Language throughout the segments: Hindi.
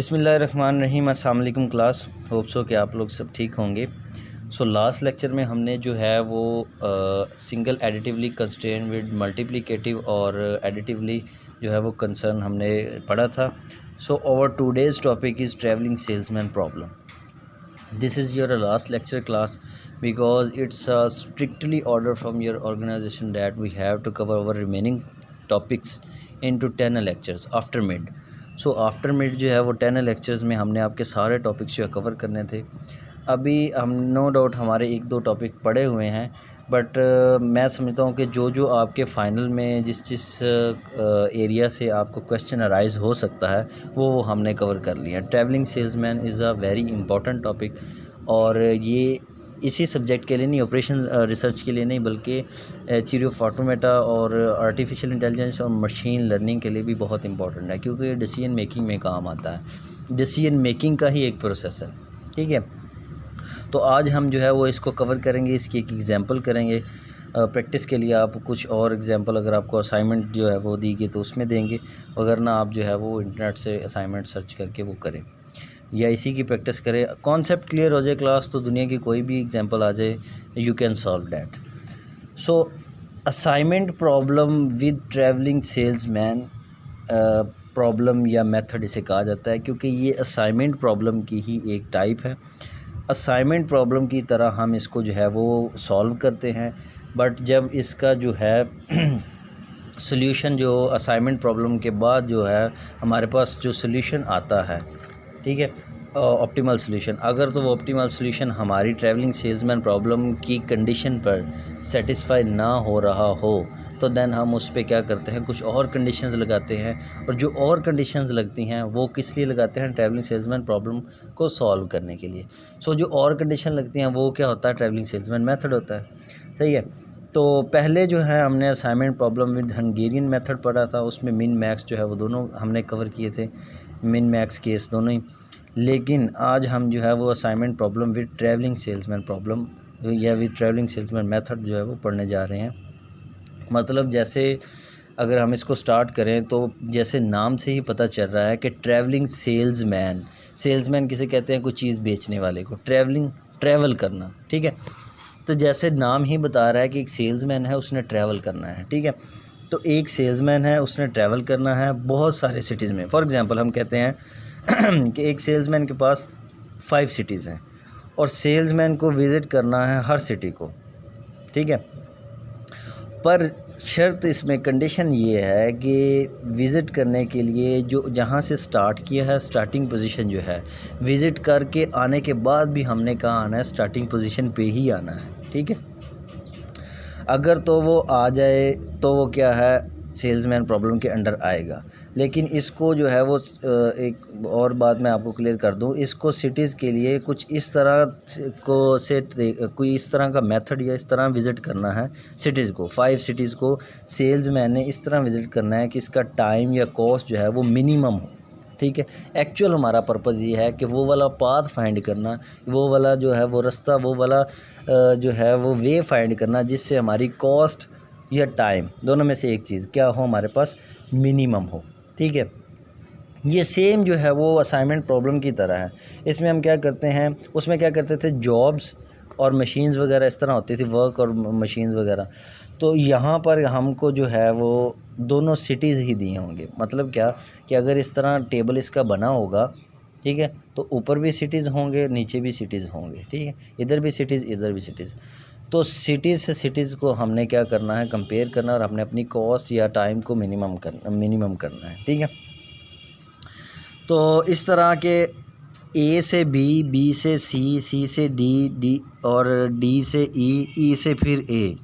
बिस्मिल्लाहिर्रहमानिर्रहीम। अस्सलाम वालेकुम क्लास। होप सो कि आप लोग सब ठीक होंगे। लास्ट लेक्चर में हमने जो है वो single additively constrain with multiplicative और एडिटिवली जो है वो कंसर्न हमने पढ़ा था। Our today's topic is travelling salesman problem. This is your last lecture class because it's strictly order from your organization that we have to cover our remaining topics into 10 lectures after mid. After mid जो है वो 10 लेक्चर्स में हमने आपके सारे टॉपिक्स जो है कवर करने थे। अभी हम नो डाउट हमारे एक दो टॉपिक पढ़े हुए हैं, बट मैं समझता हूँ कि जो आपके फ़ाइनल में जिस एरिया से आपको क्वेश्चन अराइज हो सकता है वो हमने कवर कर लिया। Travelling salesman is a very important topic, और ये इसी सब्जेक्ट के लिए नहीं, ऑपरेशन रिसर्च के लिए नहीं, बल्कि थ्योरी ऑफ ऑटोमेटा और आर्टिफिशियल इंटेलिजेंस और मशीन लर्निंग के लिए भी बहुत इंपॉर्टेंट है, क्योंकि ये डिसीजन मेकिंग में काम आता है। डिसीजन मेकिंग का ही एक प्रोसेस है, ठीक है। तो आज हम जो है वो इसको कवर करेंगे, इसकी एक एग्जांपल करेंगे। प्रैक्टिस के लिए आप कुछ और एग्जांपल अगर आपको असाइनमेंट जो है वो दी गई तो उसमें देंगे, अगर ना आप जो है वो इंटरनेट से असाइनमेंट सर्च करके वो करें या इसी की प्रैक्टिस करें। कॉन्सेप्ट क्लियर हो जाए क्लास तो दुनिया की कोई भी एग्जांपल आ जाए, you can solve that. Assignment problem with travelling salesman problem या मेथड इसे कहा जाता है, क्योंकि ये असाइनमेंट प्रॉब्लम की ही एक टाइप है। असाइनमेंट प्रॉब्लम की तरह हम इसको जो है वो सॉल्व करते हैं, बट जब इसका जो है सॉल्यूशन जो असाइनमेंट प्रॉब्लम के बाद जो है हमारे पास जो सॉल्यूशन आता है, ठीक है, ऑप्टिमल सॉल्यूशन, अगर तो वो ऑप्टिमल सॉल्यूशन हमारी ट्रैवलिंग सेल्समैन प्रॉब्लम की कंडीशन पर सेटिस्फाई ना हो रहा हो तो देन हम उस पर क्या करते हैं, कुछ और कंडीशंस लगाते हैं। और जो और कंडीशंस लगती हैं वो किस लिए लगाते हैं, ट्रैवलिंग सेल्समैन प्रॉब्लम को सॉल्व करने के लिए। जो और कंडीशन लगती हैं वो क्या होता है, ट्रैवलिंग सेल्समैन मेथड होता है, सही है। तो पहले जो है हमने assignment problem with Hungarian method पढ़ा था, उसमें मिन मैक्स जो है वो दोनों हमने कवर किए थे, मिन मैक्स केस दोनों ही। लेकिन आज हम जो है वो assignment problem with travelling salesman problem या विद ट्रैवलिंग सेल्समैन मेथड जो है वो पढ़ने जा रहे हैं। मतलब जैसे अगर हम इसको स्टार्ट करें तो जैसे नाम से ही पता चल रहा है कि ट्रैवलिंग सेल्समैन, सेल्समैन किसे कहते हैं, कोई चीज़ बेचने वाले को, ट्रैवल करना, ठीक है। तो जैसे नाम ही बता रहा है कि एक सेल्समैन है, उसने ट्रैवल करना है, ठीक है। तो एक सेल्समैन है, उसने ट्रैवल करना है बहुत सारे सिटीज़ में। फॉर एग्ज़ाम्पल हम कहते हैं कि एक सेल्समैन के पास 5 सिटीज़ हैं और सेल्समैन को विज़िट करना है हर सिटी को, ठीक है। पर शर्त इसमें कंडीशन ये है कि विज़िट करने के लिए जो जहाँ से स्टार्ट किया है, स्टार्टिंग पोजीशन जो है, विज़िट करके आने के बाद भी हमने कहाँ आना है, स्टार्टिंग पोजीशन पे ही आना है, ठीक है। अगर तो वो आ जाए तो वो क्या है, सेल्समैन प्रॉब्लम के अंडर आएगा। लेकिन इसको जो है वो एक और बात मैं आपको क्लियर कर दूं, इसको सिटीज़ के लिए कुछ इस तरह को से कोई इस तरह का मेथड या इस तरह विज़िट करना है सिटीज़ को, 5 सिटीज़ को सेल्समैन ने इस तरह विज़िट करना है कि इसका टाइम या कॉस्ट जो है वो मिनिमम हो, ठीक है। एक्चुअल हमारा पर्पज़ ये है कि वो वाला पाथ फाइंड करना, वो वाला जो है वो रास्ता, वो वाला जो है वो वे फाइंड करना जिससे हमारी कॉस्ट या टाइम दोनों में से एक चीज़ क्या हो, हमारे पास मिनिमम हो, ठीक है। ये सेम जो है वो असाइनमेंट प्रॉब्लम की तरह है। इसमें हम क्या करते हैं, उसमें क्या करते थे, जॉब्स और मशीन्स वगैरह इस तरह होती थी, वर्क और मशीन्स वगैरह। तो यहाँ पर हमको जो है वो दोनों सिटीज़ ही दिए होंगे। मतलब क्या कि अगर इस तरह टेबल इसका बना होगा, ठीक है, तो ऊपर भी सिटीज़ होंगे, नीचे भी सिटीज़ होंगे, ठीक है, इधर भी सिटीज़, इधर भी सिटीज़। तो सिटीज़ से सिटीज़ को हमने क्या करना है, कंपेयर करना, और हमने अपनी कॉस्ट या टाइम को मिनिमम करना है, ठीक है। तो इस तरह के ए से बी, बी से सी, सी से डी, डी और डी से ई, ई से फिर ए,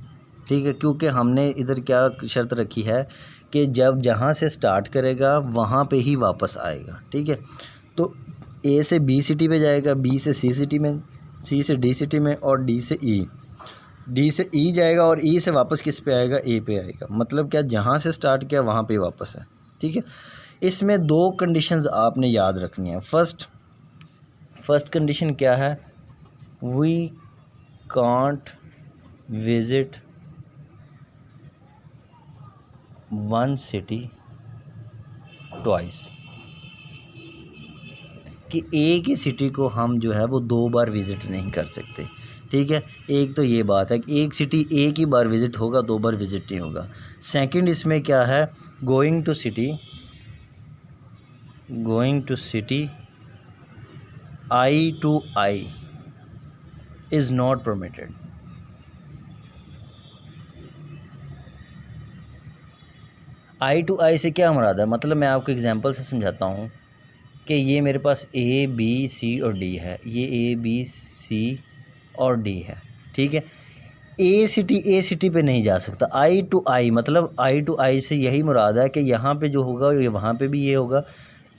ठीक है। क्योंकि हमने इधर क्या शर्त रखी है कि जब जहाँ से स्टार्ट करेगा वहाँ पे ही वापस आएगा, ठीक है। तो ए से बी सिटी पे जाएगा, बी से सी सिटी में, सी से डी सिटी में और डी से ई, डी से ई जाएगा और ई से वापस किस पे आएगा, ए पे आएगा। मतलब क्या, जहाँ से स्टार्ट किया वहाँ पे वापस है, ठीक है। इसमें 2 कंडीशंस आपने याद रखनी है। फर्स्ट कंडीशन क्या है, we can't visit one city twice, कि एक ही सिटी को हम जो है वो 2 बार विज़िट नहीं कर सकते, ठीक है। एक तो ये बात है कि एक सिटी एक ही बार विज़िट होगा, 2 बार विज़िट नहीं होगा। सेकंड इसमें क्या है, going to city I to I is not permitted. I to I से क्या मुराद है, मतलब मैं आपको एग्जांपल से समझाता हूँ कि ये मेरे पास ए बी सी और डी है, ये ए बी सी और डी है, ठीक है। ए सिटी पे नहीं जा सकता। आई टू आई मतलब आई टू आई से यही मुराद है कि यहाँ पे जो होगा ये वहाँ पे भी ये होगा।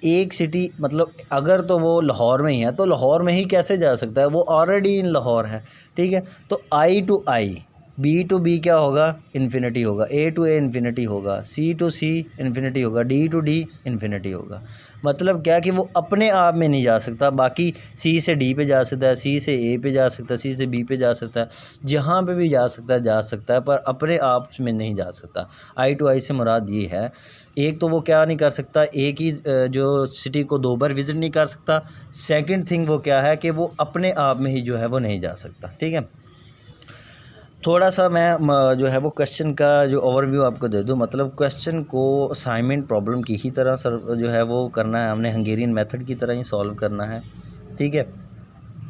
एक सिटी मतलब अगर तो वो लाहौर में ही है तो लाहौर में ही कैसे जा सकता है, वो ऑलरेडी इन लाहौर है, ठीक है। तो I to I, B to B क्या होगा, इन्फिनिटी होगा, ए टू ए इन्फिनिटी होगा, सी टू सी इन्फिनिटी होगा, डी टू डी इन्फिनिटी होगा। मतलब क्या कि वो अपने आप में नहीं जा सकता, बाकी सी से डी पे जा सकता है, सी से ए पे जा सकता है, सी से बी पे जा सकता है, जहाँ पे भी जा सकता है पर अपने आप में नहीं जा सकता। आई टू आई से मुराद ये है, एक तो वो क्या नहीं कर सकता, एक ही जो सिटी को 2 बार विज़िट नहीं कर सकता। सेकंड थिंग वो क्या है कि वो अपने आप में ही जो है वो नहीं जा सकता, ठीक है। थोड़ा सा मैं जो है वो क्वेश्चन का जो ओवरव्यू आपको दे दूं। मतलब क्वेश्चन को असाइनमेंट प्रॉब्लम की ही तरह जो है वो करना है, हमने हंगेरियन मेथड की तरह ही सॉल्व करना है, ठीक है।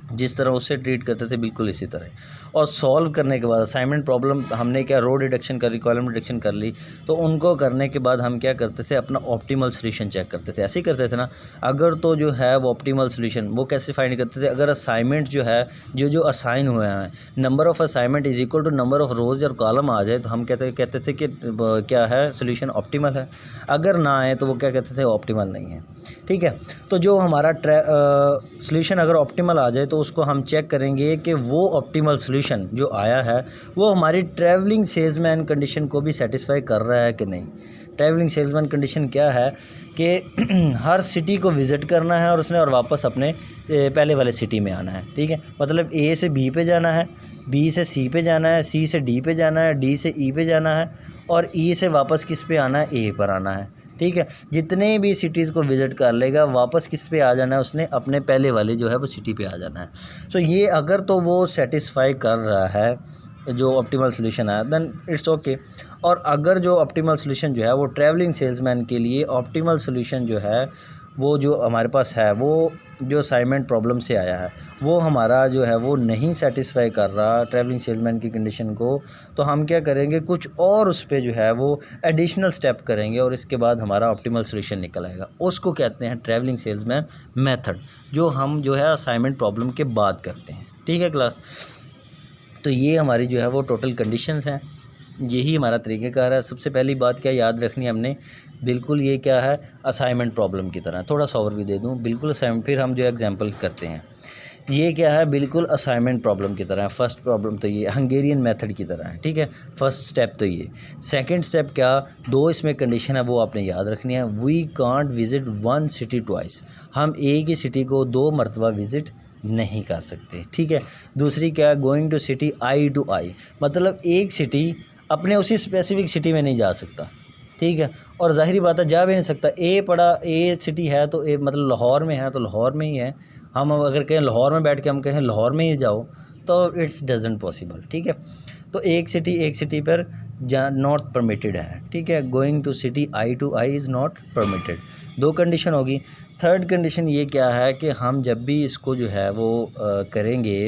जिस तरह उससे ट्रीट करते थे बिल्कुल इसी तरह। और सॉल्व करने के बाद असाइनमेंट प्रॉब्लम हमने क्या रो डिडक्शन कर ली, कॉलम डिडक्शन कर ली, तो उनको करने के बाद हम क्या करते थे, अपना ऑप्टिमल सोल्यूशन चेक करते थे। ऐसे ही करते थे ना। अगर तो जो है वो ऑप्टिमल सोल्यूशन वो कैसे फाइंड करते थे, अगर असाइनमेंट जो है जो असाइन हुए हैं, number of assignment is equal to number of rows और कॉलम आ जाए तो हम कहते थे कि क्या है, सोल्यूशन ऑप्टिमल है। अगर ना आए तो वो क्या कहते थे, ऑप्टिमल नहीं है, ठीक है। तो जो हमारा सोल्यूशन अगर ऑप्टिमल आ जाए तो उसको हम चेक करेंगे कि वो ऑप्टिमल सोल्यूशन जो आया है वो हमारी ट्रैवलिंग सेल्समैन कंडीशन को भी सेटिस्फाई कर रहा है कि नहीं। ट्रैवलिंग सेल्समैन कंडीशन क्या है कि हर सिटी को विज़िट करना है और उसने और वापस अपने पहले वाले सिटी में आना है, ठीक है। मतलब ए से बी पे जाना है, बी से सी पे जाना है, सी से डी पे जाना है, डी से ई पे जाना है और ई से वापस किस पे आना है, ए पर आना है, ठीक है। जितने भी सिटीज़ को विज़िट कर लेगा वापस किस पे आ जाना है, उसने अपने पहले वाले जो है वो सिटी पे आ जाना है। सो ये अगर तो वो सेटिस्फाई कर रहा है जो ऑप्टिमल सोल्यूशन है देन इट्स ओके। और अगर जो ऑप्टिमल सोल्यूशन जो है वो ट्रैवलिंग सेल्समैन के लिए ऑप्टिमल सोल्यूशन जो है वो जो हमारे पास है वो जो असाइनमेंट प्रॉब्लम से आया है वो हमारा जो है वो नहीं सेटिस्फाई कर रहा ट्रैवलिंग सेल्समैन की कंडीशन को, तो हम क्या करेंगे, कुछ और उस पर जो है वो एडिशनल स्टेप करेंगे और इसके बाद हमारा ऑप्टिमल सोल्यूशन निकल आएगा। उसको कहते हैं ट्रैवलिंग सेल्समैन मेथड, जो हम जो है असाइनमेंट प्रॉब्लम के बाद करते हैं, ठीक है क्लास। तो ये हमारी जो है वो टोटल कंडीशंस हैं, यही हमारा तरीक़ेकार है। सबसे पहली बात क्या याद रखनी है हमने, बिल्कुल ये क्या है, असाइनमेंट प्रॉब्लम की तरह। थोड़ा सा ओवरव्यू दे दूँ, बिल्कुल असाइनमेंट, फिर हम जो एग्जांपल करते हैं। ये क्या है, बिल्कुल असाइनमेंट प्रॉब्लम की तरह है। फर्स्ट प्रॉब्लम तो ये हंगेरियन मेथड की तरह है, ठीक है। फर्स्ट स्टेप तो ये। सेकंड स्टेप क्या, 2 इसमें कंडीशन है वो आपने याद रखनी है। We can't visit 1 city twice, हम एक ही सिटी को 2 मरतबा विज़िट नहीं कर सकते, ठीक है। दूसरी क्या है, going to city I to I, मतलब एक सिटी अपने उसी स्पेसिफिक सिटी में नहीं जा सकता, ठीक है। और ज़ाहिरी बात है जा भी नहीं सकता, ए सिटी है तो ए मतलब लाहौर में है तो लाहौर में ही है। हम अगर कहें लाहौर में बैठ के हम कहें लाहौर में ही जाओ तो इट्स डजंट पॉसिबल, ठीक है। तो एक सिटी पर नॉट परमिटेड है, ठीक है। Going to city I to I is not permitted, 2 condition होगी। थर्ड कंडीशन ये क्या है कि हम जब भी इसको जो है वो करेंगे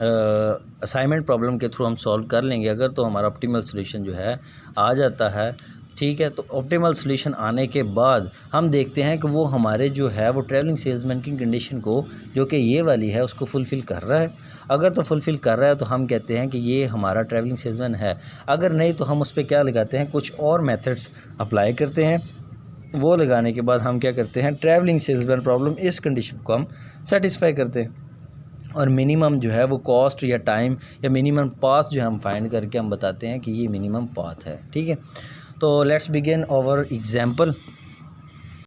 असाइनमेंट प्रॉब्लम के थ्रू हम सॉल्व कर लेंगे अगर, तो हमारा ऑप्टिमल सोल्यूशन जो है आ जाता है, ठीक है। तो ऑप्टिमल सोल्यूशन आने के बाद हम देखते हैं कि वो हमारे जो है वो ट्रैवलिंग सेल्समैन की कंडीशन को जो कि ये वाली है उसको फुलफ़िल कर रहा है। अगर तो फुलफ़िल कर रहा है तो हम कहते हैं कि ये हमारा ट्रैवलिंग सेल्समैन है। अगर नहीं तो हम उस पर क्या लगाते हैं, कुछ और मेथड्स अप्लाई करते हैं। वो लगाने के बाद हम क्या करते हैं, ट्रैवलिंग सेल्समैन प्रॉब्लम इस कंडीशन को हम सेटिस्फाई करते हैं और मिनिमम जो है वो कॉस्ट या टाइम या मिनिमम पाथ जो है हम फाइंड करके हम बताते हैं कि ये मिनिमम पाथ है, ठीक है। तो लेट्स बिगिन आवर एग्जांपल।